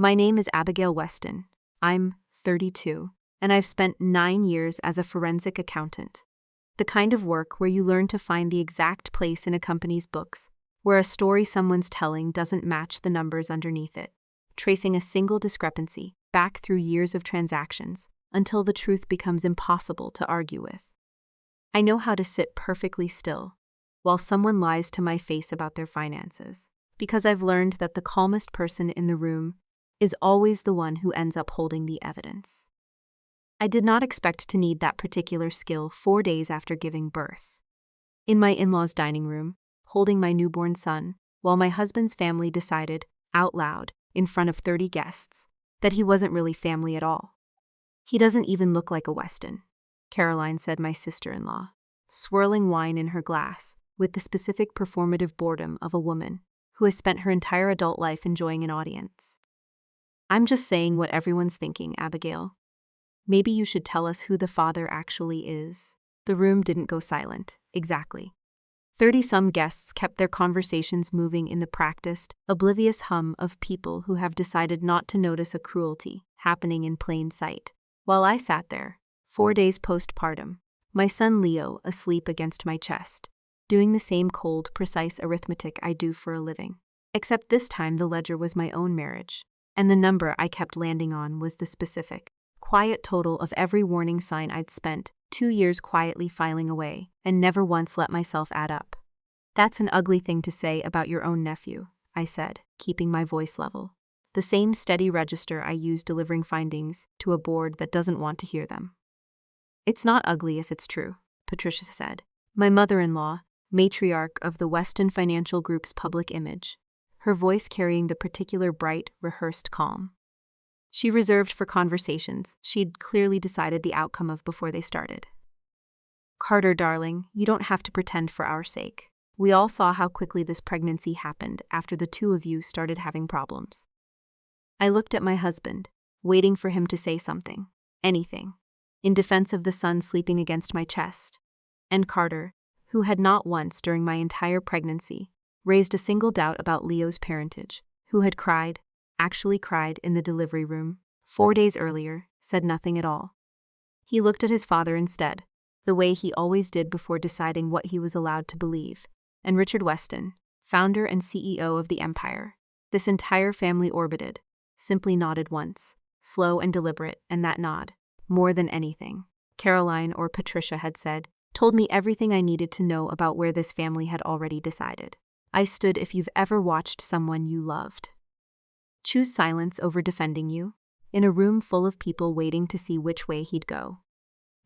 My name is Abigail Weston. I'm 32, and I've spent 9 years as a forensic accountant. The kind of work where you learn to find the exact place in a company's books, where a story someone's telling doesn't match the numbers underneath it, tracing a single discrepancy back through years of transactions until the truth becomes impossible to argue with. I know how to sit perfectly still while someone lies to my face about their finances, because I've learned that the calmest person in the room is always the one who ends up holding the evidence. I did not expect to need that particular skill 4 days after giving birth. In my in-laws' dining room, holding my newborn son, while my husband's family decided, out loud, in front of 30 guests, that he wasn't really family at all. "He doesn't even look like a Weston," Caroline said, my sister-in-law, swirling wine in her glass with the specific performative boredom of a woman who has spent her entire adult life enjoying an audience. "I'm just saying what everyone's thinking, Abigail. Maybe you should tell us who the father actually is." The room didn't go silent, exactly. 30-some guests kept their conversations moving in the practiced, oblivious hum of people who have decided not to notice a cruelty happening in plain sight. While I sat there, 4 days postpartum, my son Leo asleep against my chest, doing the same cold, precise arithmetic I do for a living. Except this time the ledger was my own marriage, and the number I kept landing on was the specific, quiet total of every warning sign I'd spent 2 years quietly filing away and never once let myself add up. "That's an ugly thing to say about your own nephew," I said, keeping my voice level. The same steady register I use delivering findings to a board that doesn't want to hear them. "It's not ugly if it's true," Patricia said, my mother-in-law, matriarch of the Weston Financial Group's public image, her voice carrying the particular bright, rehearsed calm she reserved for conversations she'd clearly decided the outcome of before they started. "Carter, darling, you don't have to pretend for our sake. We all saw how quickly this pregnancy happened after the two of you started having problems." I looked at my husband, waiting for him to say something, anything, in defense of the son sleeping against my chest, and Carter, who had not once during my entire pregnancy raised a single doubt about Leo's parentage, who had cried, actually cried in the delivery room 4 days earlier, said nothing at all. He looked at his father instead, the way he always did before deciding what he was allowed to believe, and Richard Weston, founder and CEO of the empire. This entire family orbited, simply nodded once, slow and deliberate, and that nod, more than anything, Caroline or Patricia had said, told me everything I needed to know about where this family had already decided. I stood if you've ever watched someone you loved choose silence over defending you, in a room full of people waiting to see which way he'd go.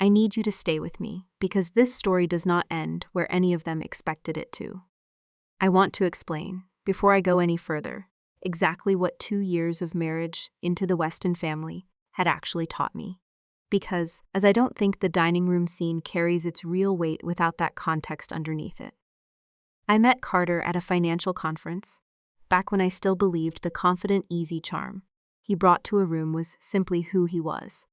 I need you to stay with me, because this story does not end where any of them expected it to. I want to explain, before I go any further, exactly what 2 years of marriage into the Weston family had actually taught me. Because, as I don't think the dining room scene carries its real weight without that context underneath it. I met Carter at a financial conference, back when I still believed the confident, easy charm he brought to a room was simply who he was.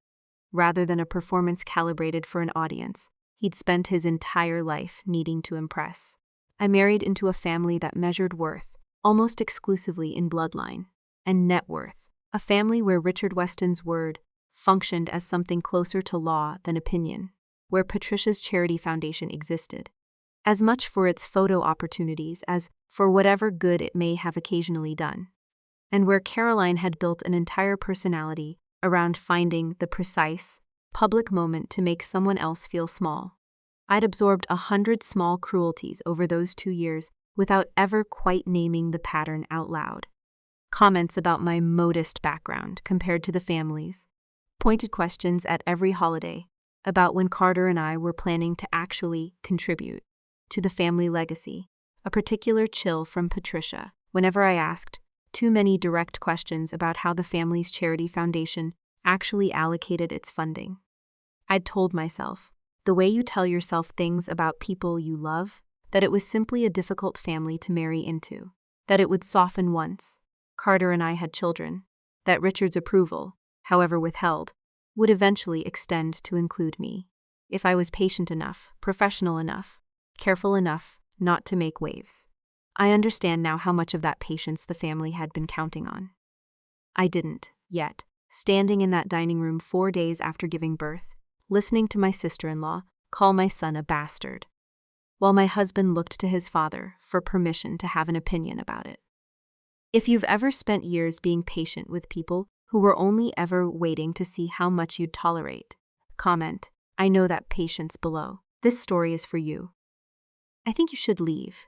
Rather than a performance calibrated for an audience, he'd spent his entire life needing to impress. I married into a family that measured worth almost exclusively in bloodline and net worth, a family where Richard Weston's word functioned as something closer to law than opinion, where Patricia's charity foundation existed, as much for its photo opportunities as for whatever good it may have occasionally done, and where Caroline had built an entire personality around finding the precise, public moment to make someone else feel small. I'd absorbed 100 small cruelties over those 2 years without ever quite naming the pattern out loud. Comments about my modest background compared to the family's, pointed questions at every holiday about when Carter and I were planning to actually contribute to the family legacy, a particular chill from Patricia whenever I asked too many direct questions about how the family's charity foundation actually allocated its funding. I'd told myself, the way you tell yourself things about people you love, that it was simply a difficult family to marry into, that it would soften once Carter and I had children, that Richard's approval, however withheld, would eventually extend to include me, if I was patient enough, professional enough, careful enough not to make waves. I understand now how much of that patience the family had been counting on. I didn't, yet, standing in that dining room 4 days after giving birth, listening to my sister-in-law call my son a bastard, while my husband looked to his father for permission to have an opinion about it. If you've ever spent years being patient with people who were only ever waiting to see how much you'd tolerate, comment, I know that patience below. This story is for you. I think you should leave,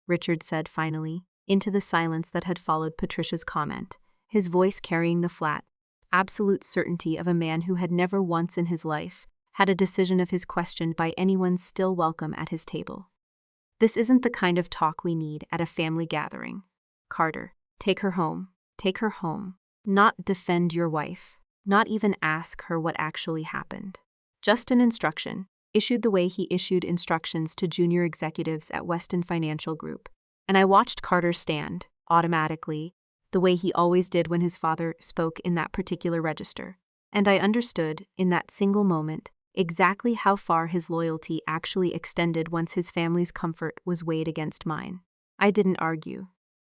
Richard said finally, into the silence that had followed Patricia's comment, his voice carrying the flat, absolute certainty of a man who had never once in his life had a decision of his questioned by anyone still welcome at his table. This isn't the kind of talk we need at a family gathering. Carter, take her home. Take her home. Not defend your wife. Not even ask her what actually happened. Just an instruction, issued the way he issued instructions to junior executives at Weston Financial Group. And I watched Carter stand, automatically, the way he always did when his father spoke in that particular register. And I understood, in that single moment, exactly how far his loyalty actually extended once his family's comfort was weighed against mine. I didn't argue.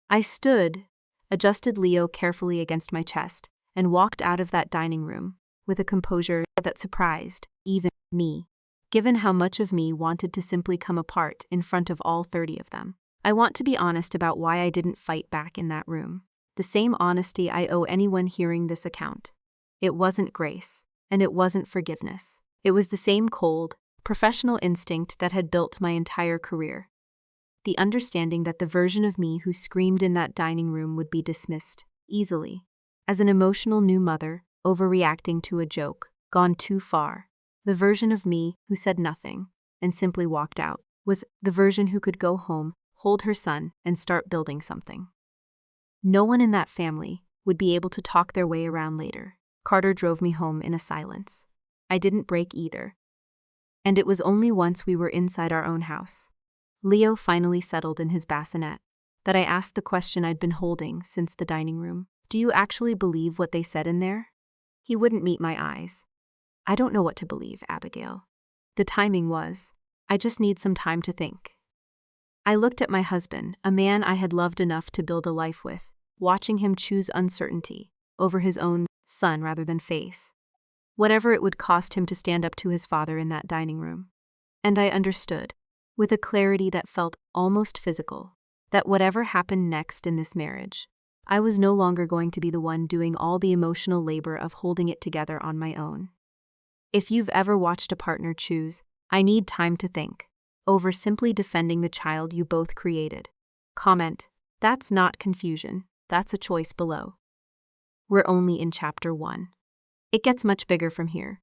I stood, adjusted Leo carefully against my chest, and walked out of that dining room with a composure that surprised even me, given how much of me wanted to simply come apart in front of all 30 of them. I want to be honest about why I didn't fight back in that room. The same honesty I owe anyone hearing this account. It wasn't grace, and it wasn't forgiveness. It was the same cold, professional instinct that had built my entire career. The understanding that the version of me who screamed in that dining room would be dismissed, easily, as an emotional new mother, overreacting to a joke, gone too far. The version of me who said nothing, and simply walked out, was the version who could go home, hold her son, and start building something. No one in that family would be able to talk their way around later. Carter drove me home in a silence. I didn't break either. And it was only once we were inside our own house, Leo finally settled in his bassinet, that I asked the question I'd been holding since the dining room. Do you actually believe what they said in there? He wouldn't meet my eyes. I don't know what to believe, Abigail. The timing was, I just need some time to think. I looked at my husband, a man I had loved enough to build a life with, watching him choose uncertainty over his own son rather than face. Whatever it would cost him to stand up to his father in that dining room. And I understood, with a clarity that felt almost physical, that whatever happened next in this marriage, I was no longer going to be the one doing all the emotional labor of holding it together on my own. If you've ever watched a partner choose, I need time to think, over simply defending the child you both created, comment, that's not confusion, that's a choice below. We're only in chapter 1. It gets much bigger from here.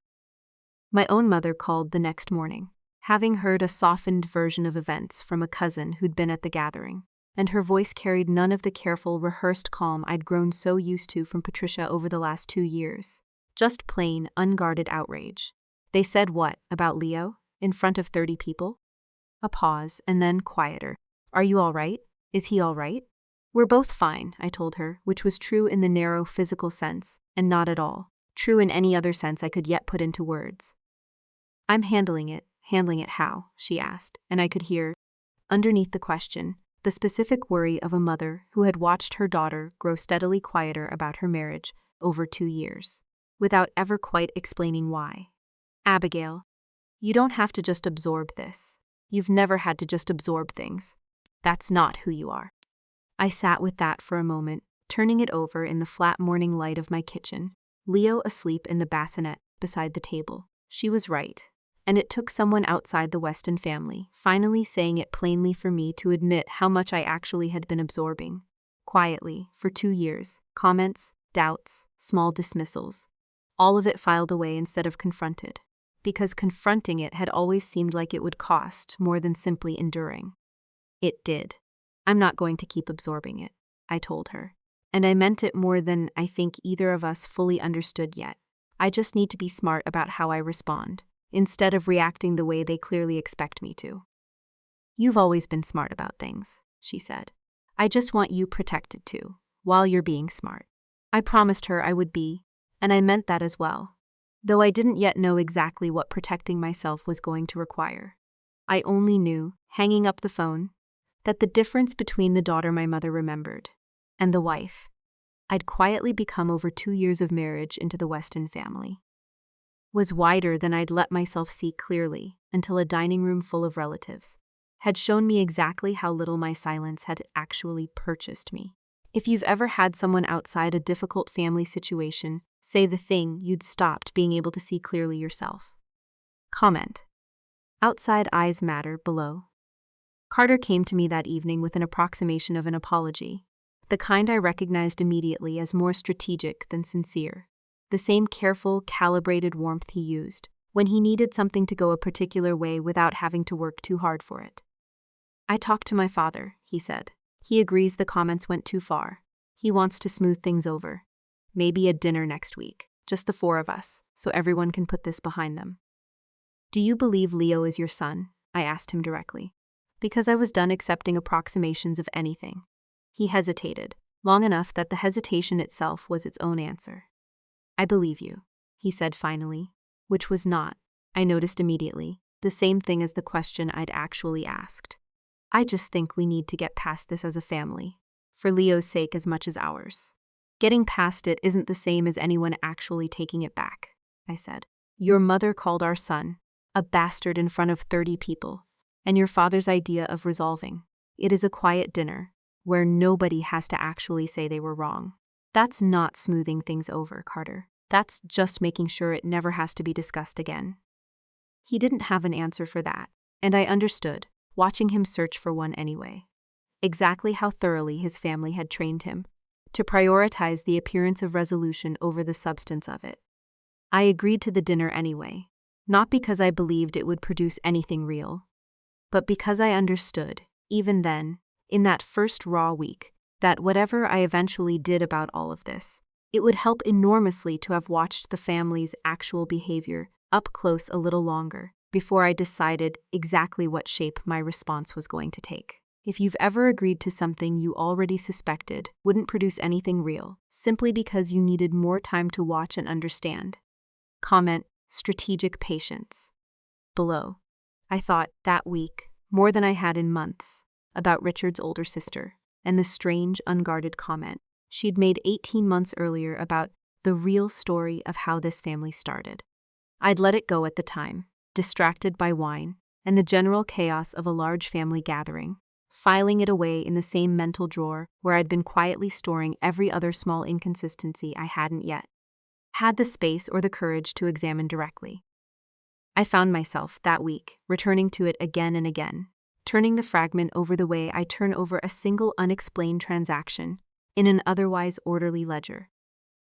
My own mother called the next morning, having heard a softened version of events from a cousin who'd been at the gathering, and her voice carried none of the careful, rehearsed calm I'd grown so used to from Patricia over the last 2 years. Just plain, unguarded outrage. They said what, about Leo, in front of 30 people? A pause, and then quieter. Are you all right? Is he all right? We're both fine, I told her, which was true in the narrow physical sense, and not at all true in any other sense I could yet put into words. I'm handling it how? She asked, and I could hear, underneath the question, the specific worry of a mother who had watched her daughter grow steadily quieter about her marriage over 2 years, without ever quite explaining why. Abigail, you don't have to just absorb this. You've never had to just absorb things. That's not who you are. I sat with that for a moment, turning it over in the flat morning light of my kitchen, Leo asleep in the bassinet beside the table. She was right, and it took someone outside the Weston family finally saying it plainly for me to admit how much I actually had been absorbing, quietly, for 2 years. Comments, doubts, small dismissals. All of it filed away instead of confronted, because confronting it had always seemed like it would cost more than simply enduring. It did. I'm not going to keep absorbing it, I told her. And I meant it more than I think either of us fully understood yet. I just need to be smart about how I respond, instead of reacting the way they clearly expect me to. You've always been smart about things, she said. I just want you protected too, while you're being smart. I promised her I would be, and I meant that as well, though I didn't yet know exactly what protecting myself was going to require. I only knew, hanging up the phone, that the difference between the daughter my mother remembered and the wife I'd quietly become over 2 years of marriage into the Weston family was wider than I'd let myself see clearly until a dining room full of relatives had shown me exactly how little my silence had actually purchased me. If you've ever had someone outside a difficult family situation say the thing you'd stopped being able to see clearly yourself. Comment. Outside eyes matter below. Carter came to me that evening with an approximation of an apology, the kind I recognized immediately as more strategic than sincere. The same careful, calibrated warmth he used when he needed something to go a particular way without having to work too hard for it. I talked to my father, he said. He agrees the comments went too far. He wants to smooth things over. Maybe a dinner next week, just the four of us, so everyone can put this behind them. Do you believe Leo is your son? I asked him directly, because I was done accepting approximations of anything. He hesitated, long enough that the hesitation itself was its own answer. I believe you, he said finally, which was not, I noticed immediately, the same thing as the question I'd actually asked. I just think we need to get past this as a family, for Leo's sake as much as ours. Getting past it isn't the same as anyone actually taking it back, I said. Your mother called our son a bastard in front of 30 people, and your father's idea of resolving it is a quiet dinner where nobody has to actually say they were wrong. That's not smoothing things over, Carter. That's just making sure it never has to be discussed again. He didn't have an answer for that, and I understood, watching him search for one anyway. Exactly how thoroughly his family had trained him to prioritize the appearance of resolution over the substance of it. I agreed to the dinner anyway, not because I believed it would produce anything real, but because I understood, even then, in that first raw week, that whatever I eventually did about all of this, it would help enormously to have watched the family's actual behavior up close a little longer before I decided exactly what shape my response was going to take. If you've ever agreed to something you already suspected wouldn't produce anything real, simply because you needed more time to watch and understand. Comment, strategic patience. Below. I thought, that week, more than I had in months, about Richard's older sister, and the strange, unguarded comment she'd made 18 months earlier about the real story of how this family started. I'd let it go at the time, distracted by wine and the general chaos of a large family gathering, filing it away in the same mental drawer where I'd been quietly storing every other small inconsistency I hadn't yet had the space or the courage to examine directly. I found myself, that week, returning to it again and again, turning the fragment over the way I turn over a single unexplained transaction in an otherwise orderly ledger.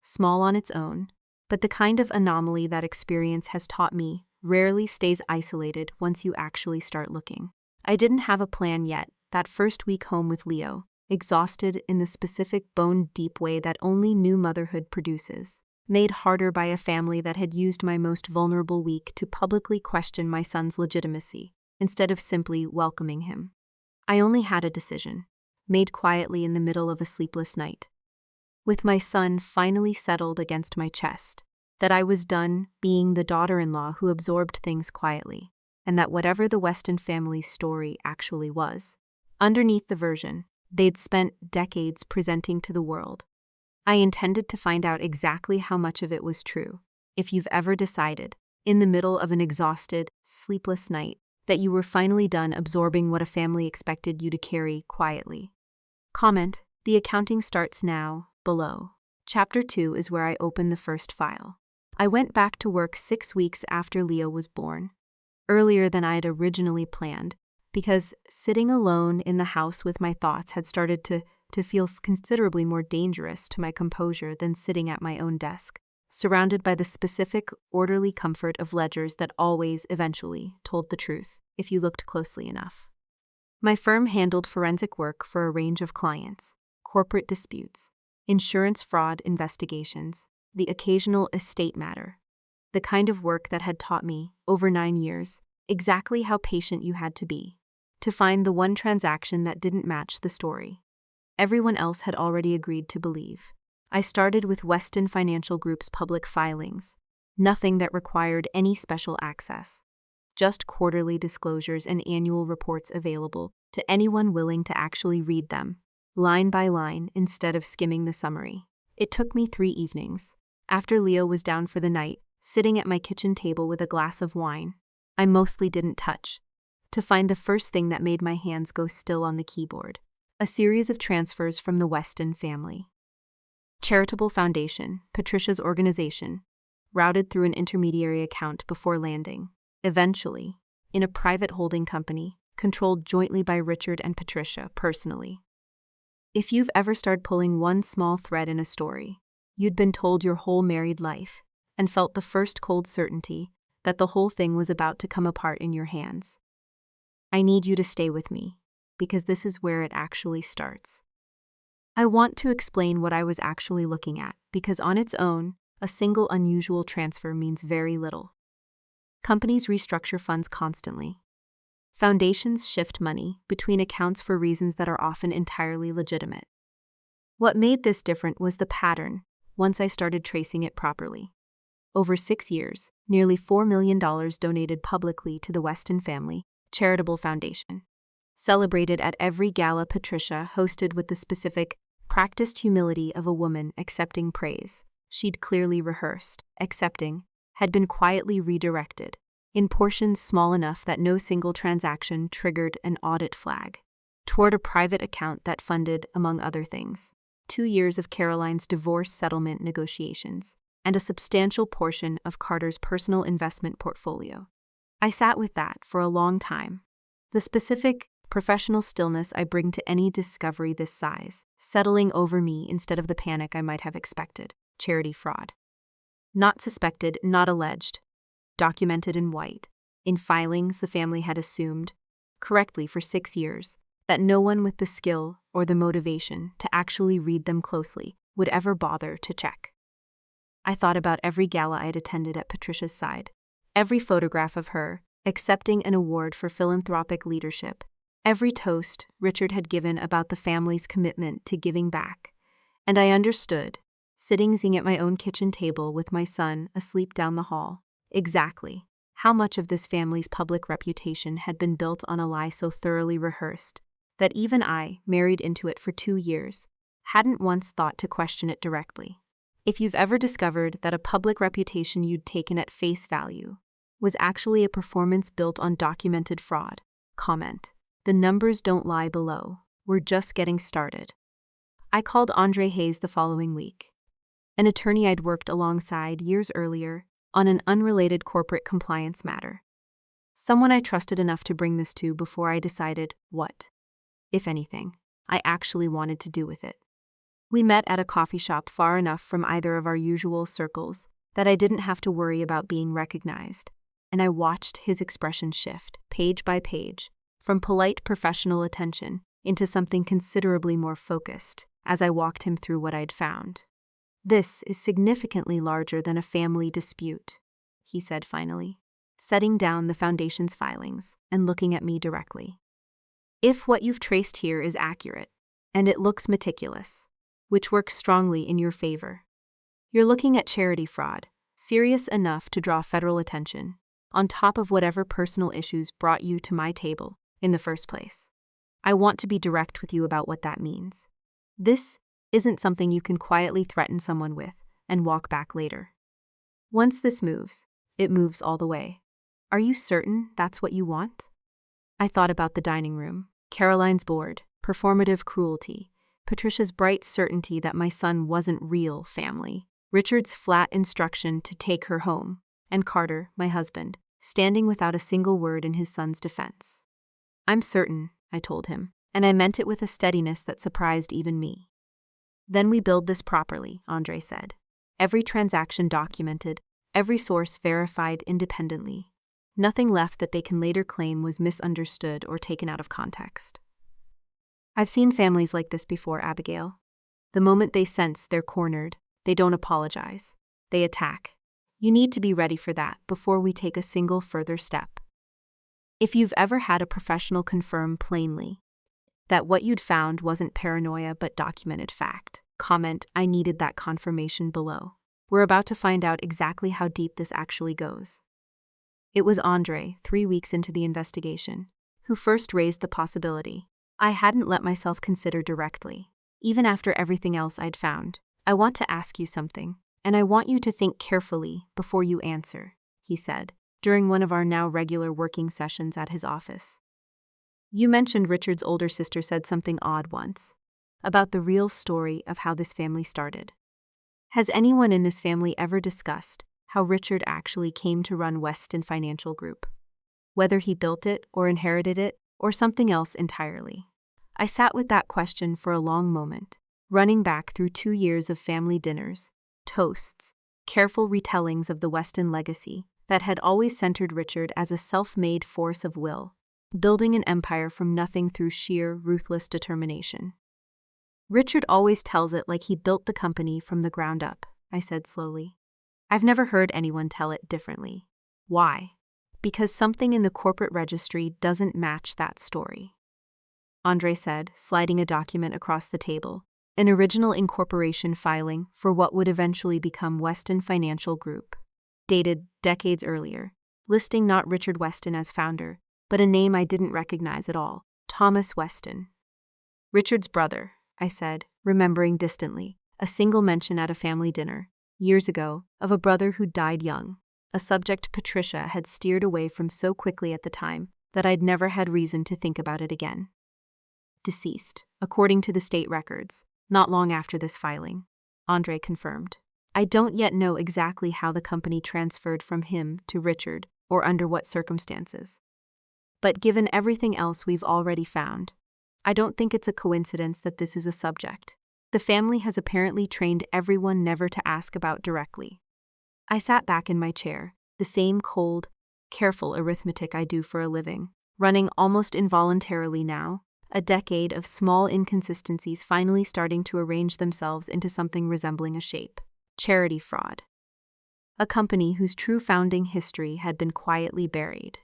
Small on its own, but the kind of anomaly that experience has taught me rarely stays isolated once you actually start looking. I didn't have a plan yet. That first week home with Leo, exhausted in the specific bone-deep way that only new motherhood produces, made harder by a family that had used my most vulnerable week to publicly question my son's legitimacy, instead of simply welcoming him. I only had a decision, made quietly in the middle of a sleepless night. With my son finally settled against my chest, that I was done being the daughter-in-law who absorbed things quietly, and that whatever the Weston family's story actually was, underneath the version they'd spent decades presenting to the world, I intended to find out exactly how much of it was true. If you've ever decided, in the middle of an exhausted, sleepless night, that you were finally done absorbing what a family expected you to carry quietly. Comment, the accounting starts now, below. Chapter 2 is where I open the first file. I went back to work 6 weeks after Leo was born, earlier than I had originally planned, because sitting alone in the house with my thoughts had started to feel considerably more dangerous to my composure than sitting at my own desk, surrounded by the specific, orderly comfort of ledgers that always, eventually, told the truth, if you looked closely enough. My firm handled forensic work for a range of clients, corporate disputes, insurance fraud investigations, the occasional estate matter, the kind of work that had taught me, over 9 years, exactly how patient you had to be, to find the one transaction that didn't match the story everyone else had already agreed to believe. I started with Weston Financial Group's public filings, nothing that required any special access, just quarterly disclosures and annual reports available to anyone willing to actually read them, line by line instead of skimming the summary. It took me 3 evenings. After Leo was down for the night, sitting at my kitchen table with a glass of wine, I mostly didn't touch, to find the first thing that made my hands go still on the keyboard. A series of transfers from the Weston family. Charitable Foundation, Patricia's organization, routed through an intermediary account before landing, eventually, in a private holding company, controlled jointly by Richard and Patricia personally. If you've ever started pulling one small thread in a story, you'd been told your whole married life, and felt the first cold certainty that the whole thing was about to come apart in your hands. I need you to stay with me, because this is where it actually starts. I want to explain what I was actually looking at, because on its own, a single unusual transfer means very little. Companies restructure funds constantly. Foundations shift money between accounts for reasons that are often entirely legitimate. What made this different was the pattern, once I started tracing it properly. Over 6 years, nearly $4 million donated publicly to the Weston Family Charitable Foundation. Celebrated at every gala Patricia hosted with the specific, practiced humility of a woman accepting praise she'd clearly rehearsed, accepting, had been quietly redirected, in portions small enough that no single transaction triggered an audit flag, toward a private account that funded, among other things, 2 years of Caroline's divorce settlement negotiations, and a substantial portion of Carter's personal investment portfolio. I sat with that for a long time. The specific, professional stillness I bring to any discovery this size, settling over me instead of the panic I might have expected. Charity fraud. Not suspected, not alleged. Documented in white. In filings the family had assumed, correctly for 6 years, that no one with the skill or the motivation to actually read them closely would ever bother to check. I thought about every gala I had attended at Patricia's side, every photograph of her accepting an award for philanthropic leadership, every toast Richard had given about the family's commitment to giving back, and I understood, sitting at my own kitchen table with my son asleep down the hall, exactly how much of this family's public reputation had been built on a lie so thoroughly rehearsed that even I, married into it for 2 years, hadn't once thought to question it directly. If you've ever discovered that a public reputation you'd taken at face value was actually a performance built on documented fraud, comment. The numbers don't lie below. We're just getting started. I called Andre Hayes the following week, an attorney I'd worked alongside years earlier on an unrelated corporate compliance matter. Someone I trusted enough to bring this to before I decided what, if anything, I actually wanted to do with it. We met at a coffee shop far enough from either of our usual circles that I didn't have to worry about being recognized, and I watched his expression shift, page by page, from polite professional attention into something considerably more focused as I walked him through what I'd found. This is significantly larger than a family dispute, he said finally, setting down the foundation's filings and looking at me directly. If what you've traced here is accurate, and it looks meticulous, which works strongly in your favor, you're looking at charity fraud, serious enough to draw federal attention, on top of whatever personal issues brought you to my table in the first place. I want to be direct with you about what that means. This isn't something you can quietly threaten someone with and walk back later. Once this moves, it moves all the way. Are you certain that's what you want? I thought about the dining room, Caroline's board, performative cruelty, Patricia's bright certainty that my son wasn't real family, Richard's flat instruction to take her home, and Carter, my husband, standing without a single word in his son's defense. I'm certain, I told him, and I meant it with a steadiness that surprised even me. Then we build this properly, Andre said. Every transaction documented, every source verified independently. Nothing left that they can later claim was misunderstood or taken out of context. I've seen families like this before, Abigail. The moment they sense they're cornered, they don't apologize. They attack. You need to be ready for that before we take a single further step. If you've ever had a professional confirm plainly that what you'd found wasn't paranoia but documented fact, comment, I needed that confirmation below. We're about to find out exactly how deep this actually goes. It was Andre, 3 weeks into the investigation, who first raised the possibility I hadn't let myself consider directly, even after everything else I'd found. I want to ask you something, and I want you to think carefully before you answer, he said, during one of our now regular working sessions at his office. You mentioned Richard's older sister said something odd once, about the real story of how this family started. Has anyone in this family ever discussed how Richard actually came to run Weston Financial Group? Whether he built it or inherited it, or something else entirely. I sat with that question for a long moment, running back through 2 years of family dinners, toasts, careful retellings of the Weston legacy that had always centered Richard as a self-made force of will, building an empire from nothing through sheer, ruthless determination. Richard always tells it like he built the company from the ground up, I said slowly. I've never heard anyone tell it differently. Why? Because something in the corporate registry doesn't match that story. Andre said, sliding a document across the table, an original incorporation filing for what would eventually become Weston Financial Group, dated decades earlier, listing not Richard Weston as founder, but a name I didn't recognize at all, Thomas Weston. Richard's brother, I said, remembering distantly, a single mention at a family dinner, years ago, of a brother who died young, a subject Patricia had steered away from so quickly at the time that I'd never had reason to think about it again. Deceased, according to the state records, not long after this filing, Andre confirmed. I don't yet know exactly how the company transferred from him to Richard or under what circumstances. But given everything else we've already found, I don't think it's a coincidence that this is a subject the family has apparently trained everyone never to ask about directly. I sat back in my chair, the same cold, careful arithmetic I do for a living, running almost involuntarily now, a decade of small inconsistencies finally starting to arrange themselves into something resembling a shape. Charity fraud. A company whose true founding history had been quietly buried.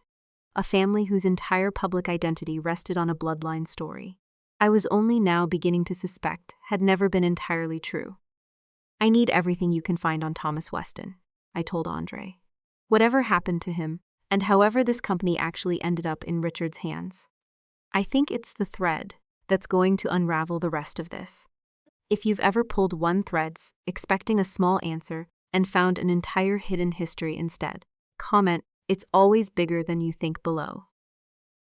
A family whose entire public identity rested on a bloodline story I was only now beginning to suspect had never been entirely true. I need everything you can find on Thomas Weston, I told Andre. Whatever happened to him, and however this company actually ended up in Richard's hands. I think it's the thread that's going to unravel the rest of this. If you've ever pulled one thread, expecting a small answer, and found an entire hidden history instead, comment, it's always bigger than you think below.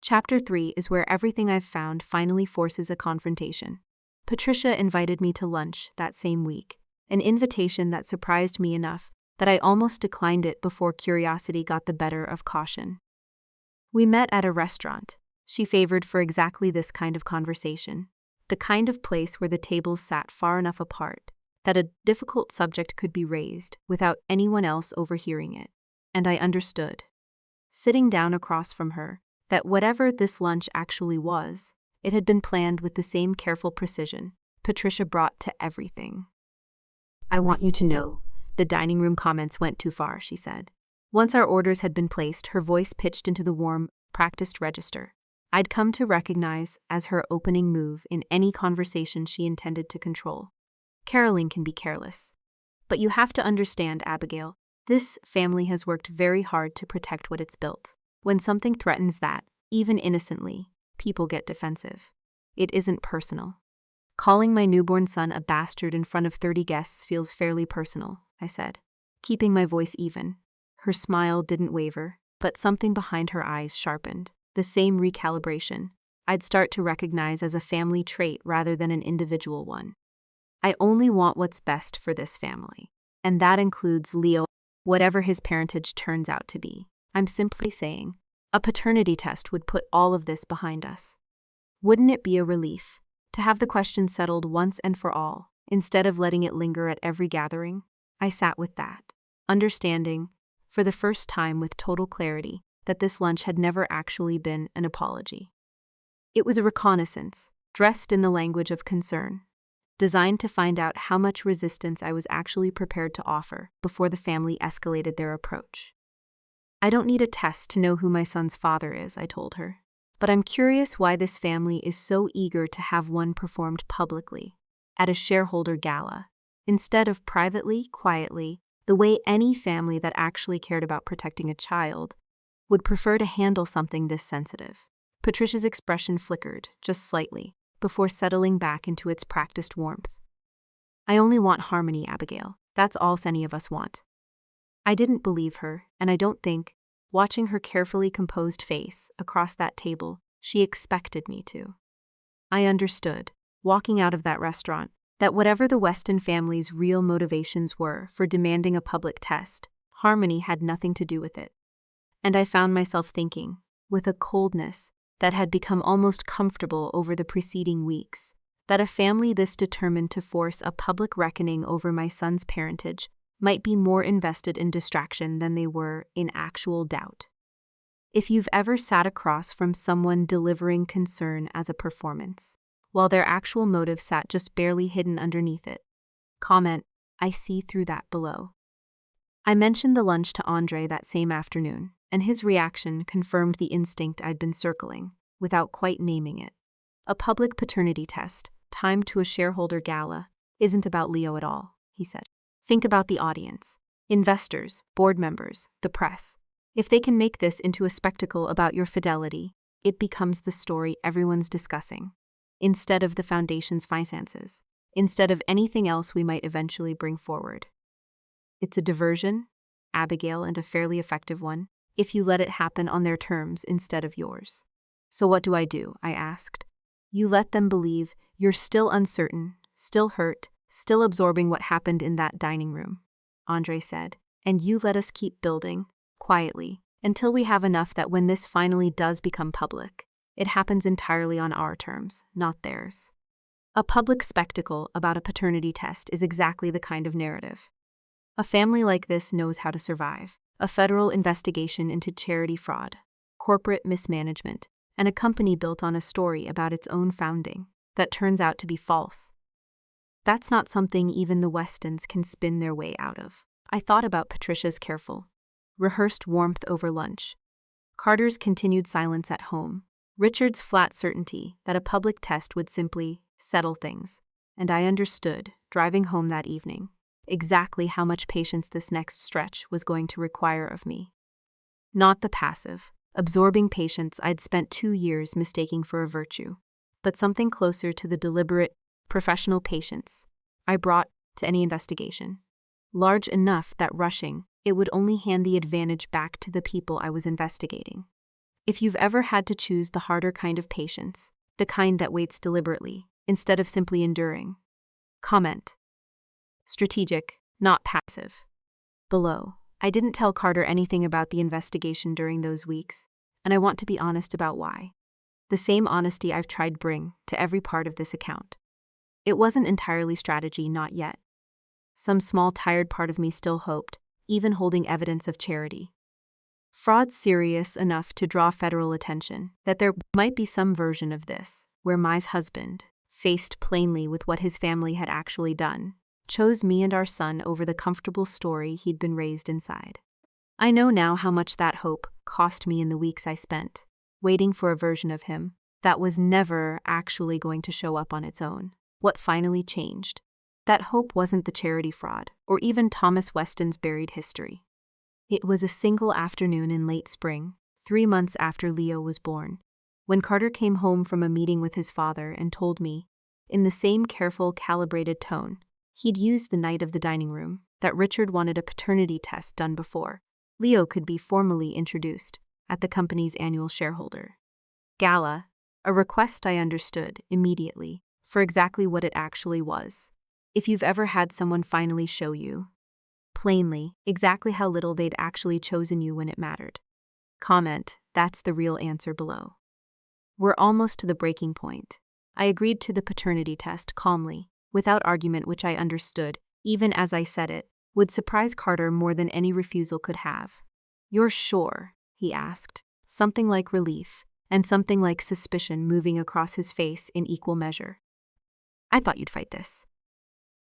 Chapter 3 is where everything I've found finally forces a confrontation. Patricia invited me to lunch that same week, an invitation that surprised me enough that I almost declined it before curiosity got the better of caution. We met at a restaurant she favored for exactly this kind of conversation, the kind of place where the tables sat far enough apart that a difficult subject could be raised without anyone else overhearing it, and I understood, sitting down across from her, that whatever this lunch actually was, it had been planned with the same careful precision Patricia brought to everything. I want you to know, the dining room comments went too far, she said. Once our orders had been placed, her voice pitched into the warm, practiced register I'd come to recognize as her opening move in any conversation she intended to control. Caroling can be careless. But you have to understand, Abigail, this family has worked very hard to protect what it's built. When something threatens that, even innocently, people get defensive. It isn't personal. Calling my newborn son a bastard in front of 30 guests feels fairly personal, I said, keeping my voice even. Her smile didn't waver, but something behind her eyes sharpened, the same recalibration I'd start to recognize as a family trait rather than an individual one. I only want what's best for this family, and that includes Leo, whatever his parentage turns out to be. I'm simply saying, a paternity test would put all of this behind us. Wouldn't it be a relief to have the question settled once and for all, instead of letting it linger at every gathering? I sat with that, understanding, for the first time with total clarity, that this lunch had never actually been an apology. It was a reconnaissance, dressed in the language of concern, designed to find out how much resistance I was actually prepared to offer before the family escalated their approach. I don't need a test to know who my son's father is, I told her, but I'm curious why this family is so eager to have one performed publicly, at a shareholder gala, instead of privately, quietly, the way any family that actually cared about protecting a child would prefer to handle something this sensitive. Patricia's expression flickered, just slightly, before settling back into its practiced warmth. I only want harmony, Abigail. That's all any of us want. I didn't believe her, and I don't think, watching her carefully composed face across that table, she expected me to. I understood, walking out of that restaurant, that whatever the Weston family's real motivations were for demanding a public test, harmony had nothing to do with it. And I found myself thinking, with a coldness that had become almost comfortable over the preceding weeks, that a family this determined to force a public reckoning over my son's parentage might be more invested in distraction than they were in actual doubt. If you've ever sat across from someone delivering concern as a performance, while their actual motive sat just barely hidden underneath it, comment, "I see through that" below. I mentioned the lunch to Andre that same afternoon, and his reaction confirmed the instinct I'd been circling, without quite naming it. A public paternity test, timed to a shareholder gala, isn't about Leo at all, he said. Think about the audience. Investors, board members, the press. If they can make this into a spectacle about your fidelity, it becomes the story everyone's discussing, instead of the foundation's finances, instead of anything else we might eventually bring forward. It's a diversion, Abigail, and a fairly effective one, if you let it happen on their terms instead of yours. So what do? I asked. You let them believe you're still uncertain, still hurt, still absorbing what happened in that dining room, Andre said, and you let us keep building, quietly, until we have enough that when this finally does become public, it happens entirely on our terms, not theirs. A public spectacle about a paternity test is exactly the kind of narrative. A family like this knows how to survive. A federal investigation into charity fraud, corporate mismanagement, and a company built on a story about its own founding that turns out to be false. That's not something even the Westons can spin their way out of. I thought about Patricia's careful, rehearsed warmth over lunch, Carter's continued silence at home, Richard's flat certainty that a public test would simply settle things, and I understood, driving home that evening, exactly how much patience this next stretch was going to require of me. Not the passive, absorbing patience I'd spent 2 years mistaking for a virtue, but something closer to the deliberate, professional patience I brought to any investigation, large enough that rushing it would only hand the advantage back to the people I was investigating. If you've ever had to choose the harder kind of patience, the kind that waits deliberately, instead of simply enduring, comment. Strategic, not passive. Below, I didn't tell Carter anything about the investigation during those weeks, and I want to be honest about why. The same honesty I've tried bring to every part of this account. It wasn't entirely strategy, not yet. Some small tired part of me still hoped, even holding evidence of charity. Fraud serious enough to draw federal attention, that there might be some version of this, where Mai's husband, faced plainly with what his family had actually done, chose me and our son over the comfortable story he'd been raised inside. I know now how much that hope cost me in the weeks I spent, waiting for a version of him that was never actually going to show up on its own. What finally changed? That hope wasn't the charity fraud, or even Thomas Weston's buried history. It was a single afternoon in late spring, 3 months after Leo was born, when Carter came home from a meeting with his father and told me, in the same careful, calibrated tone he'd used the night of the dining room, that Richard wanted a paternity test done before Leo could be formally introduced at the company's annual shareholder gala, a request I understood immediately for exactly what it actually was. If you've ever had someone finally show you, plainly, exactly how little they'd actually chosen you when it mattered, comment, that's the real answer below. We're almost to the breaking point. I agreed to the paternity test calmly, without argument, which I understood, even as I said it, would surprise Carter more than any refusal could have. You're sure? He asked, something like relief, and something like suspicion moving across his face in equal measure. I thought you'd fight this.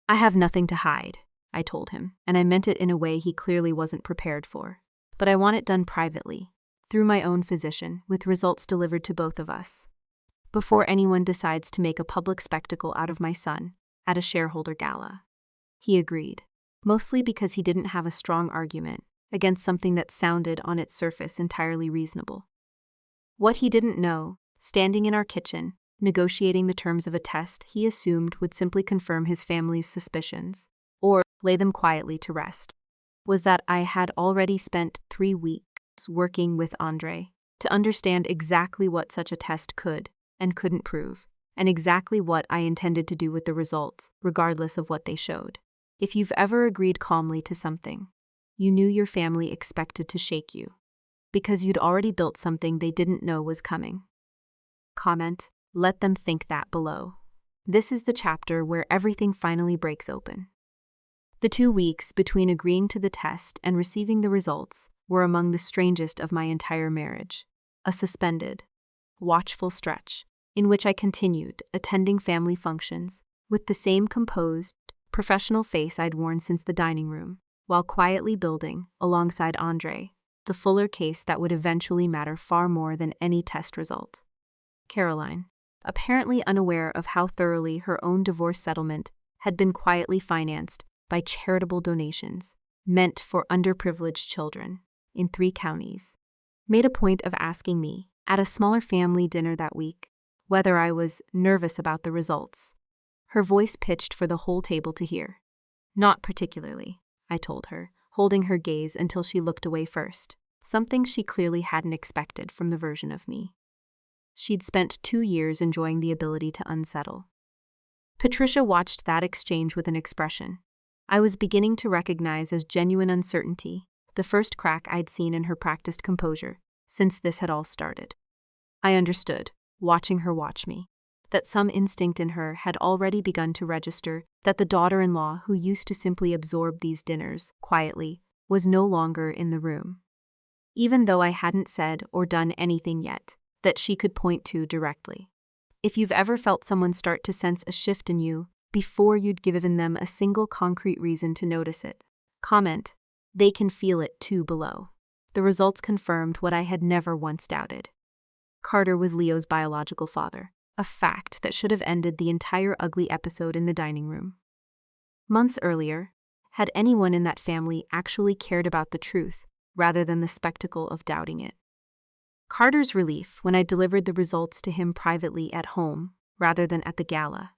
I have nothing to hide, I told him, and I meant it in a way he clearly wasn't prepared for. But I want it done privately, through my own physician, with results delivered to both of us, before anyone decides to make a public spectacle out of my son at a shareholder gala. He agreed, mostly because he didn't have a strong argument against something that sounded on its surface entirely reasonable. What he didn't know, standing in our kitchen, negotiating the terms of a test he assumed would simply confirm his family's suspicions, or lay them quietly to rest, was that I had already spent 3 weeks working with Andre to understand exactly what such a test could and couldn't prove, and exactly what I intended to do with the results, regardless of what they showed. If you've ever agreed calmly to something, you knew your family expected to shake you, because you'd already built something they didn't know was coming. Comment, let them think that below. This is the chapter where everything finally breaks open. The 2 weeks between agreeing to the test and receiving the results were among the strangest of my entire marriage. A suspended, watchful stretch in which I continued attending family functions with the same composed, professional face I'd worn since the dining room, while quietly building, alongside Andre, the fuller case that would eventually matter far more than any test result. Caroline, apparently unaware of how thoroughly her own divorce settlement had been quietly financed by charitable donations meant for underprivileged children in 3 counties, made a point of asking me, at a smaller family dinner that week, whether I was nervous about the results. Her voice pitched for the whole table to hear. Not particularly, I told her, holding her gaze until she looked away first, something she clearly hadn't expected from the version of me. She'd spent 2 years enjoying the ability to unsettle. Patricia watched that exchange with an expression I was beginning to recognize as genuine uncertainty, the first crack I'd seen in her practiced composure since this had all started. I understood, watching her watch me, that some instinct in her had already begun to register that the daughter-in-law who used to simply absorb these dinners quietly was no longer in the room. Even though I hadn't said or done anything yet that she could point to directly. If you've ever felt someone start to sense a shift in you before you'd given them a single concrete reason to notice it, comment, they can feel it too below. The results confirmed what I had never once doubted. Carter was Leo's biological father, a fact that should have ended the entire ugly episode in the dining room. Months earlier, had anyone in that family actually cared about the truth rather than the spectacle of doubting it? Carter's relief when I delivered the results to him privately at home rather than at the gala,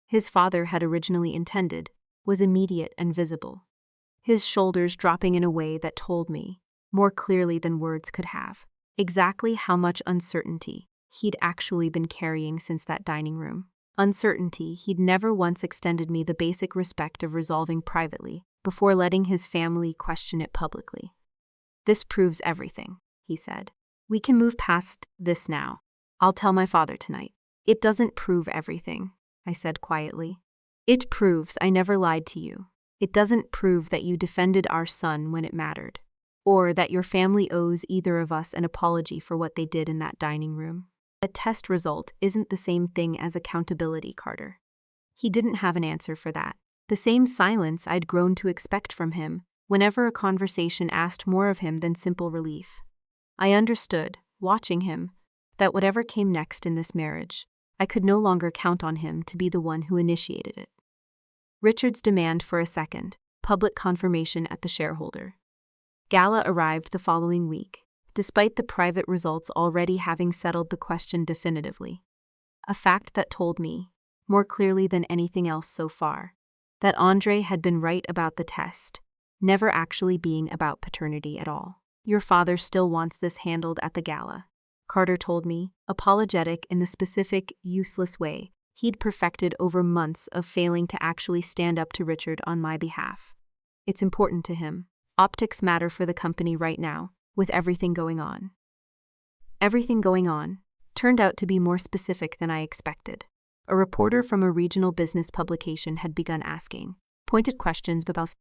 his father had originally intended, was immediate and visible, his shoulders dropping in a way that told me, more clearly than words could have, exactly how much uncertainty he'd actually been carrying since that dining room. Uncertainty he'd never once extended me the basic respect of resolving privately before letting his family question it publicly. This proves everything, he said. We can move past this now. I'll tell my father tonight. It doesn't prove everything, I said quietly. It proves I never lied to you. It doesn't prove that you defended our son when it mattered, or that your family owes either of us an apology for what they did in that dining room. A test result isn't the same thing as accountability, Carter. He didn't have an answer for that. The same silence I'd grown to expect from him whenever a conversation asked more of him than simple relief. I understood, watching him, that whatever came next in this marriage, I could no longer count on him to be the one who initiated it. Richard's demand for a second, public confirmation at the shareholder gala arrived the following week, despite the private results already having settled the question definitively. A fact that told me, more clearly than anything else so far, that Andre had been right about the test, never actually being about paternity at all. Your father still wants this handled at the gala, Carter told me, apologetic in the specific, useless way he'd perfected over months of failing to actually stand up to Richard on my behalf. It's important to him. Optics matter for the company right now, with everything going on. Everything going on turned out to be more specific than I expected. A reporter from a regional business publication had begun asking pointed questions about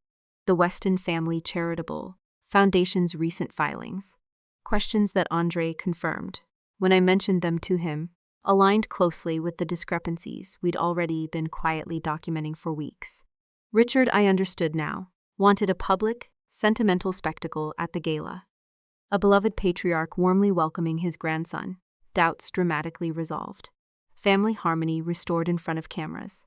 the Weston Family Charitable Foundation's recent filings, questions that Andre confirmed, when I mentioned them to him, aligned closely with the discrepancies we'd already been quietly documenting for weeks. Richard, I understood now, wanted a public, sentimental spectacle at the gala. A beloved patriarch warmly welcoming his grandson, doubts dramatically resolved. Family harmony restored in front of cameras.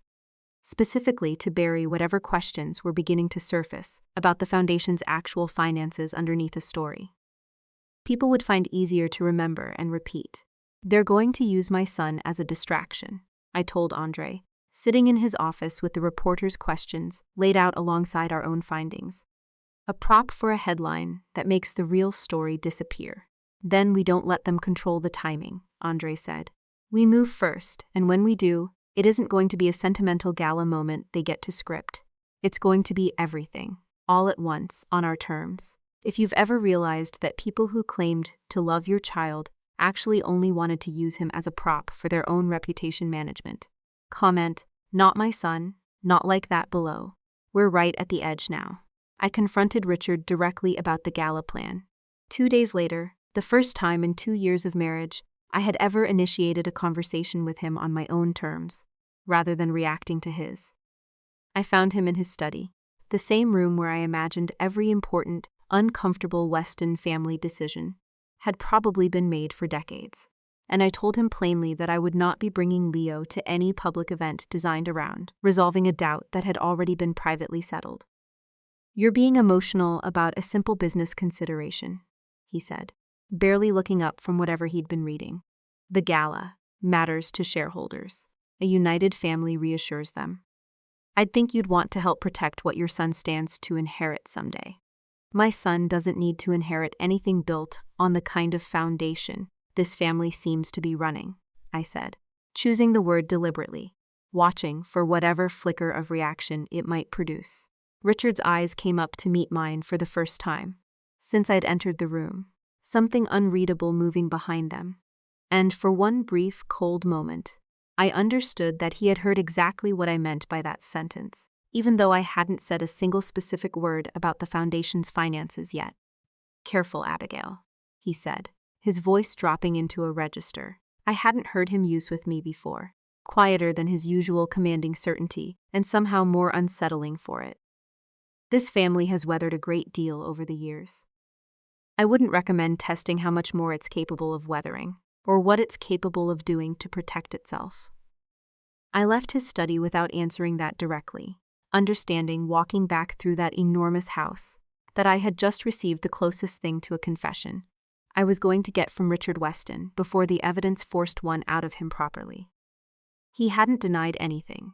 Specifically to bury whatever questions were beginning to surface about the foundation's actual finances underneath a story people would find easier to remember and repeat. They're going to use my son as a distraction, I told Andre, sitting in his office with the reporter's questions laid out alongside our own findings. A prop for a headline that makes the real story disappear. Then we don't let them control the timing, Andre said. We move first, and when we do, it isn't going to be a sentimental gala moment they get to script. It's going to be everything, all at once, on our terms. If you've ever realized that people who claimed to love your child actually only wanted to use him as a prop for their own reputation management. Comment, not my son, not like that below. We're right at the edge now. I confronted Richard directly about the gala plan. 2 days later, the first time in 2 years of marriage, I had ever initiated a conversation with him on my own terms, rather than reacting to his. I found him in his study, the same room where I imagined every important, uncomfortable Weston family decision had probably been made for decades. And I told him plainly that I would not be bringing Leo to any public event designed around resolving a doubt that had already been privately settled. You're being emotional about a simple business consideration, he said, barely looking up from whatever he'd been reading. The gala matters to shareholders. A united family reassures them. I'd think you'd want to help protect what your son stands to inherit someday. My son doesn't need to inherit anything built on the kind of foundation this family seems to be running, I said, choosing the word deliberately, watching for whatever flicker of reaction it might produce. Richard's eyes came up to meet mine for the first time since I'd entered the room, something unreadable moving behind them. And for one brief, cold moment, I understood that he had heard exactly what I meant by that sentence, even though I hadn't said a single specific word about the foundation's finances yet. Careful, Abigail, he said, his voice dropping into a register I hadn't heard him use with me before, quieter than his usual commanding certainty and somehow more unsettling for it. This family has weathered a great deal over the years. I wouldn't recommend testing how much more it's capable of weathering, or what it's capable of doing to protect itself. I left his study without answering that directly, understanding walking back through that enormous house that I had just received the closest thing to a confession I was going to get from Richard Weston before the evidence forced one out of him properly. He hadn't denied anything.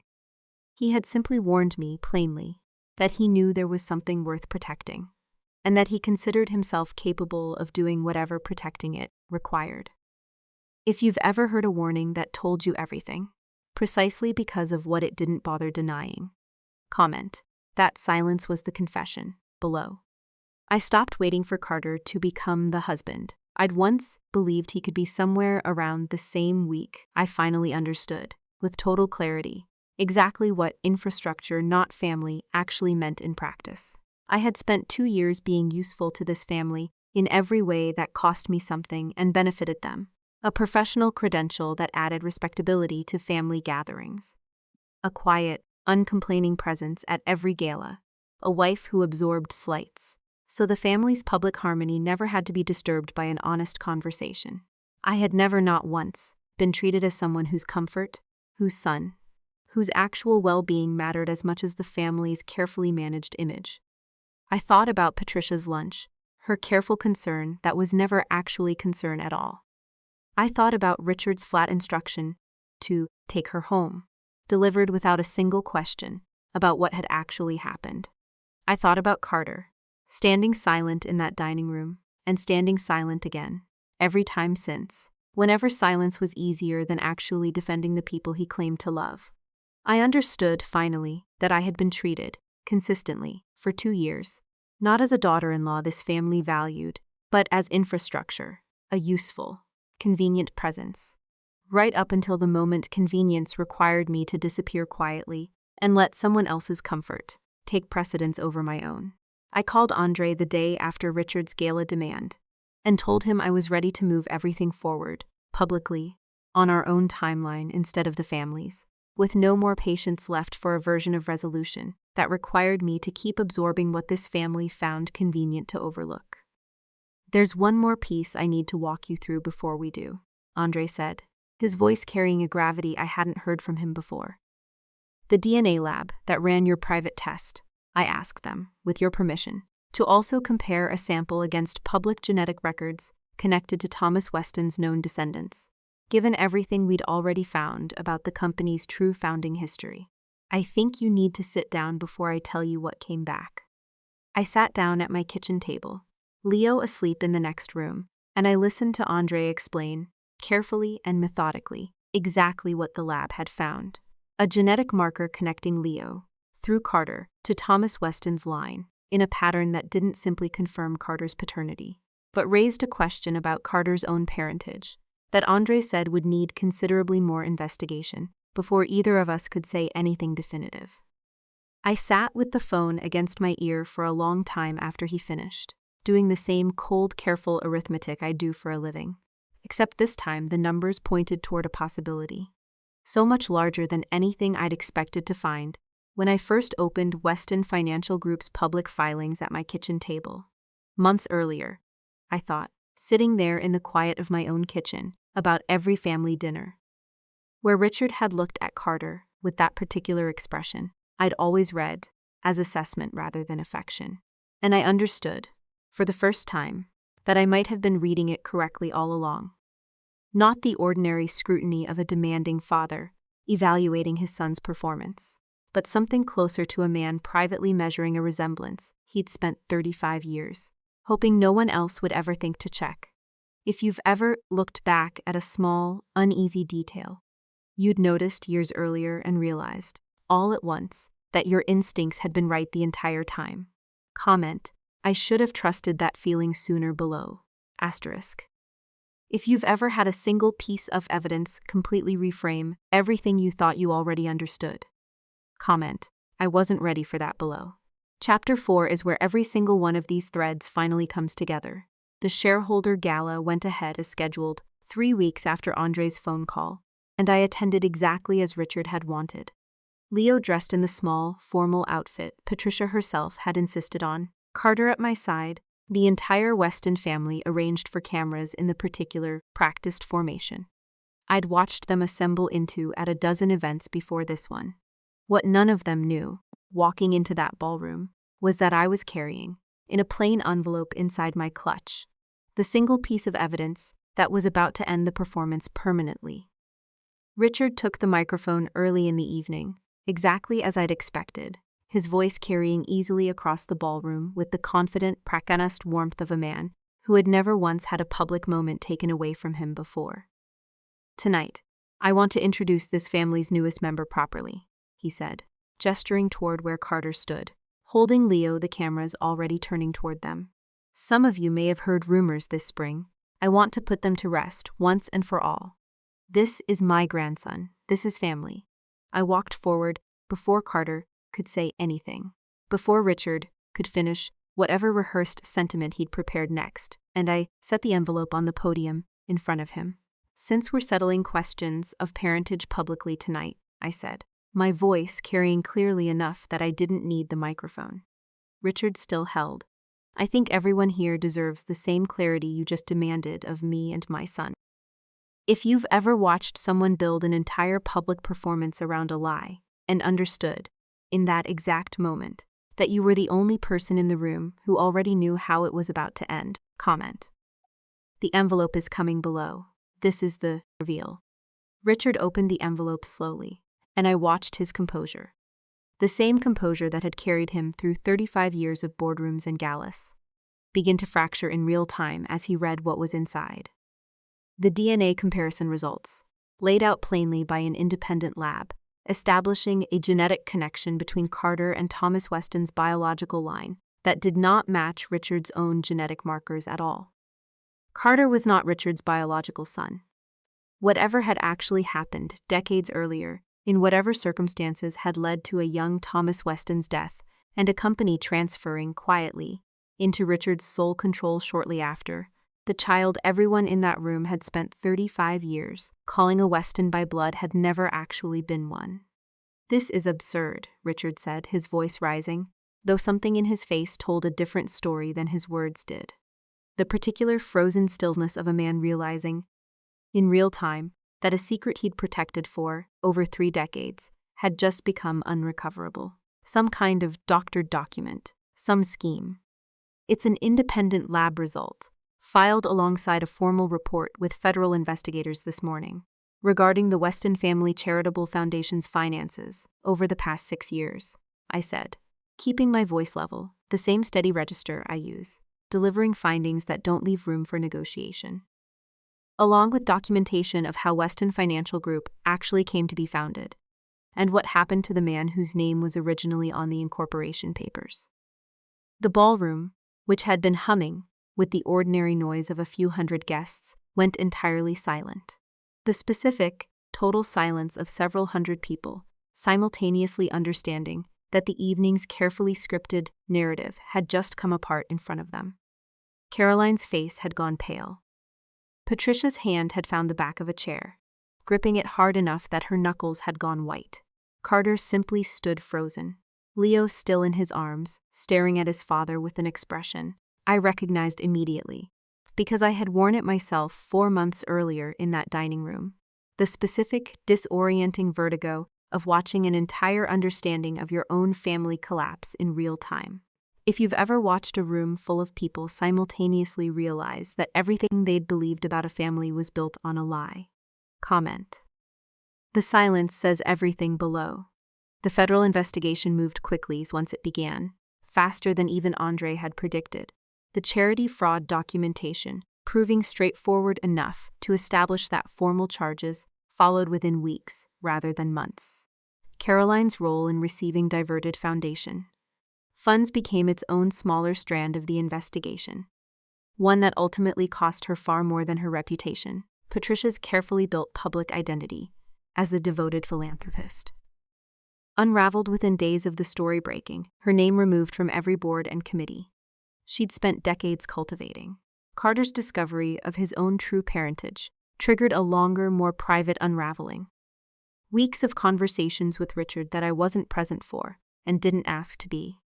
He had simply warned me plainly that he knew there was something worth protecting, and that he considered himself capable of doing whatever protecting it required. If you've ever heard a warning that told you everything, precisely because of what it didn't bother denying, comment, that silence was the confession, below. I stopped waiting for Carter to become the husband I'd once believed he could be. Somewhere around the same week, I finally understood, with total clarity, exactly what infrastructure, not family, actually meant in practice. I had spent 2 years being useful to this family in every way that cost me something and benefited them. A professional credential that added respectability to family gatherings. A quiet, uncomplaining presence at every gala. A wife who absorbed slights, so the family's public harmony never had to be disturbed by an honest conversation. I had never, not once, been treated as someone whose comfort, whose son, whose actual well-being mattered as much as the family's carefully managed image. I thought about Patricia's lunch, her careful concern that was never actually concern at all. I thought about Richard's flat instruction to take her home, delivered without a single question about what had actually happened. I thought about Carter, standing silent in that dining room, and standing silent again, every time since, whenever silence was easier than actually defending the people he claimed to love. I understood, finally, that I had been treated, consistently, for 2 years, not as a daughter-in-law this family valued, but as infrastructure, a useful, convenient presence. Right up until the moment convenience required me to disappear quietly and let someone else's comfort take precedence over my own. I called Andre the day after Richard's gala demand and told him I was ready to move everything forward, publicly, on our own timeline instead of the family's, with no more patience left for a version of resolution that required me to keep absorbing what this family found convenient to overlook. There's one more piece I need to walk you through before we do, Andre said, his voice carrying a gravity I hadn't heard from him before. The DNA lab that ran your private test, I asked them, with your permission, to also compare a sample against public genetic records connected to Thomas Weston's known descendants. given everything we'd already found about the company's true founding history. I think you need to sit down before I tell you what came back. I sat down at my kitchen table, Leo asleep in the next room, and I listened to Andre explain, carefully and methodically, exactly what the lab had found. A genetic marker connecting Leo, through Carter, to Thomas Weston's line, in a pattern that didn't simply confirm Carter's paternity, but raised a question about Carter's own parentage, that Andre said would need considerably more investigation before either of us could say anything definitive. I sat with the phone against my ear for a long time after he finished, doing the same cold, careful arithmetic I do for a living. Except this time the numbers pointed toward a possibility, so much larger than anything I'd expected to find when I first opened Weston Financial Group's public filings at my kitchen table. Months earlier, I thought, sitting there in the quiet of my own kitchen, about every family dinner. Where Richard had looked at Carter with that particular expression, I'd always read as assessment rather than affection. And I understood, for the first time, that I might have been reading it correctly all along. Not the ordinary scrutiny of a demanding father evaluating his son's performance, but something closer to a man privately measuring a resemblance he'd spent 35 years, hoping no one else would ever think to check. If you've ever looked back at a small, uneasy detail you'd noticed years earlier and realized, all at once, that your instincts had been right the entire time. Comment, I should have trusted that feeling sooner below. Asterisk. If you've ever had a single piece of evidence completely reframe everything you thought you already understood. Comment, I wasn't ready for that below. Chapter 4 is where every single one of these threads finally comes together. The shareholder gala went ahead as scheduled 3 weeks after Andre's phone call, and I attended exactly as Richard had wanted. Leo dressed in the small, formal outfit Patricia herself had insisted on, Carter at my side, the entire Weston family arranged for cameras in the particular practiced formation I'd watched them assemble into at a dozen events before this one. What none of them knew, walking into that ballroom, was that I was carrying, in a plain envelope inside my clutch, the single piece of evidence that was about to end the performance permanently. Richard took the microphone early in the evening, exactly as I'd expected, his voice carrying easily across the ballroom with the confident, practiced warmth of a man who had never once had a public moment taken away from him before. Tonight, I want to introduce this family's newest member properly, he said, gesturing toward where Carter stood, holding Leo the cameras already turning toward them. Some of you may have heard rumors this spring. I want to put them to rest once and for all. This is my grandson. This is family. I walked forward before Carter could say anything, before Richard could finish whatever rehearsed sentiment he'd prepared next, and I set the envelope on the podium in front of him. Since we're settling questions of parentage publicly tonight, I said, my voice carrying clearly enough that I didn't need the microphone. Richard still held. I think everyone here deserves the same clarity you just demanded of me and my son. If you've ever watched someone build an entire public performance around a lie and understood, in that exact moment, that you were the only person in the room who already knew how it was about to end, comment. The envelope is coming below. This is the reveal. Richard opened the envelope slowly, and I watched his composure. The same composure that had carried him through 35 years of boardrooms and galas, begin to fracture in real time as he read what was inside. The DNA comparison results, laid out plainly by an independent lab, establishing a genetic connection between Carter and Thomas Weston's biological line that did not match Richard's own genetic markers at all. Carter was not Richard's biological son. Whatever had actually happened decades earlier, in whatever circumstances had led to a young Thomas Weston's death and a company transferring quietly into Richard's sole control shortly after, the child everyone in that room had spent 35 years calling a Weston by blood had never actually been one. This is absurd, Richard said, his voice rising, though something in his face told a different story than his words did. The particular frozen stillness of a man realizing, in real time, that a secret he'd protected for over 3 decades had just become unrecoverable. Some kind of doctored document, some scheme. It's an independent lab result, filed alongside a formal report with federal investigators this morning regarding the Weston Family Charitable Foundation's finances over the past 6 years, I said, keeping my voice level, the same steady register I use, delivering findings that don't leave room for negotiation. Along with documentation of how Weston Financial Group actually came to be founded, and what happened to the man whose name was originally on the incorporation papers. The ballroom, which had been humming with the ordinary noise of a few hundred guests, went entirely silent. The specific, total silence of several hundred people, simultaneously understanding that the evening's carefully scripted narrative had just come apart in front of them. Caroline's face had gone pale. Patricia's hand had found the back of a chair, gripping it hard enough that her knuckles had gone white. Carter simply stood frozen, Leo still in his arms, staring at his father with an expression I recognized immediately, because I had worn it myself 4 months earlier in that dining room. The specific, disorienting vertigo of watching an entire understanding of your own family collapse in real time. If you've ever watched a room full of people simultaneously realize that everything they'd believed about a family was built on a lie. Comment. The silence says everything below. The federal investigation moved quickly once it began, faster than even Andre had predicted. The charity fraud documentation, proving straightforward enough to establish that formal charges followed within weeks rather than months. Caroline's role in receiving diverted foundation funds became its own smaller strand of the investigation, one that ultimately cost her far more than her reputation, Patricia's carefully built public identity as a devoted philanthropist. Unraveled within days of the story breaking, her name removed from every board and committee she'd spent decades cultivating. Carter's discovery of his own true parentage triggered a longer, more private unraveling. Weeks of conversations with Richard that I wasn't present for and didn't ask to be.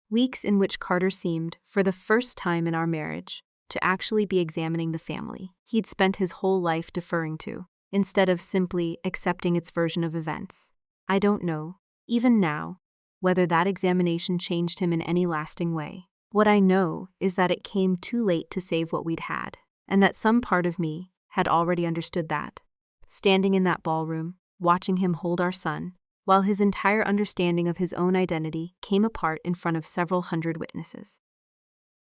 Weeks in which Carter seemed, for the first time in our marriage, to actually be examining the family he'd spent his whole life deferring to, instead of simply accepting its version of events. I don't know, even now, whether that examination changed him in any lasting way. What I know is that it came too late to save what we'd had, and that some part of me had already understood that. Standing in that ballroom, watching him hold our son, while his entire understanding of his own identity came apart in front of several hundred witnesses.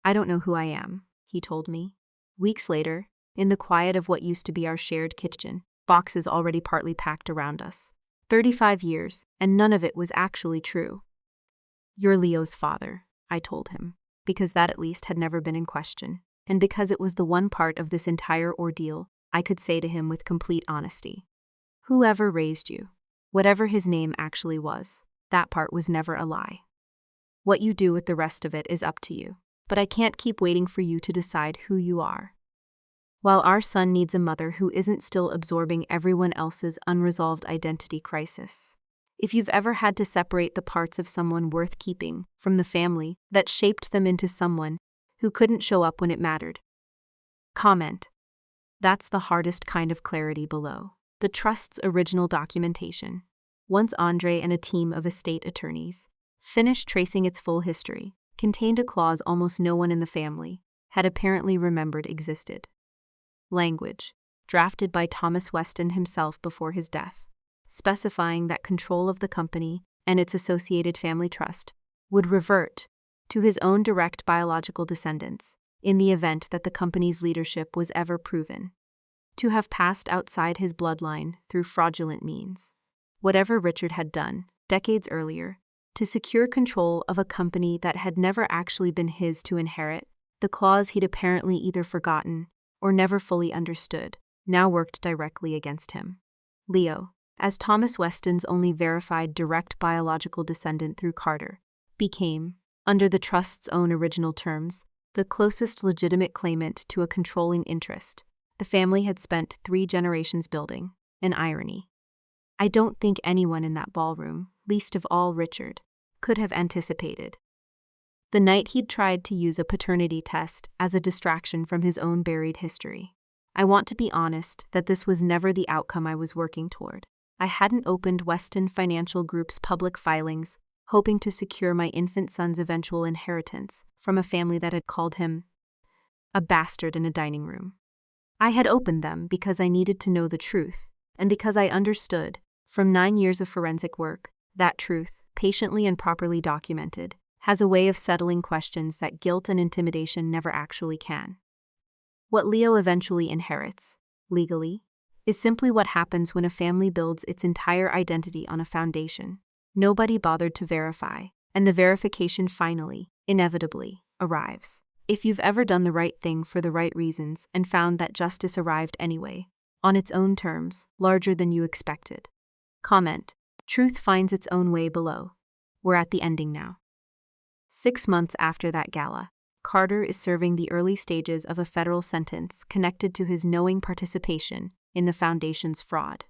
I don't know who I am, he told me. Weeks later, in the quiet of what used to be our shared kitchen, boxes already partly packed around us. 35 years, and none of it was actually true. You're Leo's father, I told him, because that at least had never been in question, and because it was the one part of this entire ordeal I could say to him with complete honesty. Whoever raised you, whatever his name actually was, that part was never a lie. What you do with the rest of it is up to you, but I can't keep waiting for you to decide who you are. While our son needs a mother who isn't still absorbing everyone else's unresolved identity crisis. If you've ever had to separate the parts of someone worth keeping from the family that shaped them into someone who couldn't show up when it mattered. Comment. That's the hardest kind of clarity below. The trust's original documentation, once Andre and a team of estate attorneys finished tracing its full history, contained a clause almost no one in the family had apparently remembered existed. Language, drafted by Thomas Weston himself before his death, specifying that control of the company and its associated family trust would revert to his own direct biological descendants in the event that the company's leadership was ever proven to have passed outside his bloodline through fraudulent means. Whatever Richard had done, decades earlier, to secure control of a company that had never actually been his to inherit, the clause he'd apparently either forgotten or never fully understood, now worked directly against him. Leo, as Thomas Weston's only verified direct biological descendant through Carter, became, under the trust's own original terms, the closest legitimate claimant to a controlling interest the family had spent 3 generations building, an irony. I don't think anyone in that ballroom, least of all Richard, could have anticipated. The night he'd tried to use a paternity test as a distraction from his own buried history. I want to be honest that this was never the outcome I was working toward. I hadn't opened Weston Financial Group's public filings, hoping to secure my infant son's eventual inheritance from a family that had called him a bastard in a dining room. I had opened them because I needed to know the truth, and because I understood, from 9 years of forensic work, that truth, patiently and properly documented, has a way of settling questions that guilt and intimidation never actually can. What Leo eventually inherits, legally, is simply what happens when a family builds its entire identity on a foundation nobody bothered to verify, and the verification finally, inevitably, arrives. If you've ever done the right thing for the right reasons and found that justice arrived anyway, on its own terms, larger than you expected. Comment: truth finds its own way below. We're at the ending now. 6 months after that gala, Carter is serving the early stages of a federal sentence connected to his knowing participation in the foundation's fraud.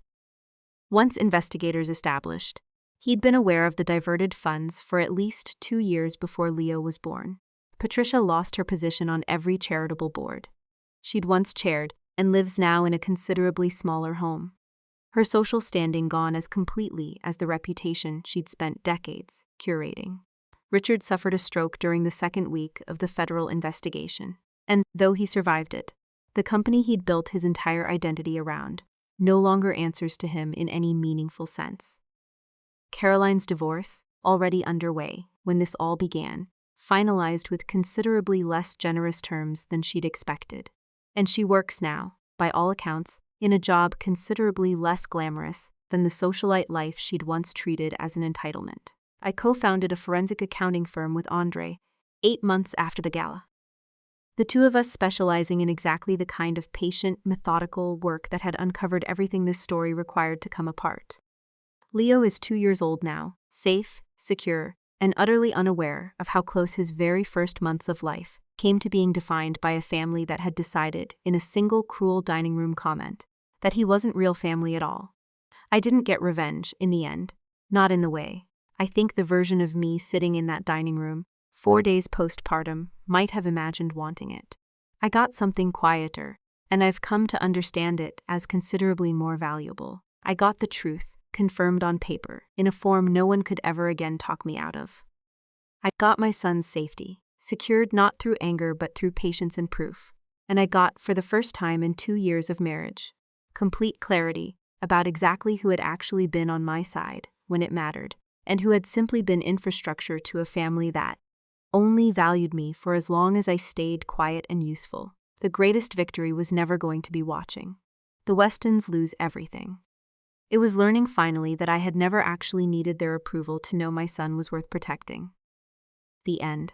Once investigators established, he'd been aware of the diverted funds for at least 2 years before Leo was born. Patricia lost her position on every charitable board she'd once chaired and lives now in a considerably smaller home. Her social standing gone as completely as the reputation she'd spent decades curating. Richard suffered a stroke during the second week of the federal investigation, and though he survived it, the company he'd built his entire identity around no longer answers to him in any meaningful sense. Caroline's divorce, already underway when this all began, finalized with considerably less generous terms than she'd expected, and she works now, by all accounts, in a job considerably less glamorous than the socialite life she'd once treated as an entitlement. I co-founded a forensic accounting firm with Andre 8 months after the gala. The two of us specializing in exactly the kind of patient, methodical work that had uncovered everything this story required to come apart. Leo is 2 years old now, safe, secure, and utterly unaware of how close his very first months of life came to being defined by a family that had decided, in a single cruel dining room comment, that he wasn't real family at all. I didn't get revenge, in the end, not in the way I think the version of me sitting in that dining room, 4 days postpartum, might have imagined wanting it. I got something quieter, and I've come to understand it as considerably more valuable. I got the truth, confirmed on paper, in a form no one could ever again talk me out of. I got my son's safety, secured not through anger but through patience and proof. And I got, for the first time in 2 years of marriage, complete clarity about exactly who had actually been on my side when it mattered, and who had simply been infrastructure to a family that only valued me for as long as I stayed quiet and useful. The greatest victory was never going to be watching the Westons lose everything. It was learning finally that I had never actually needed their approval to know my son was worth protecting. The end.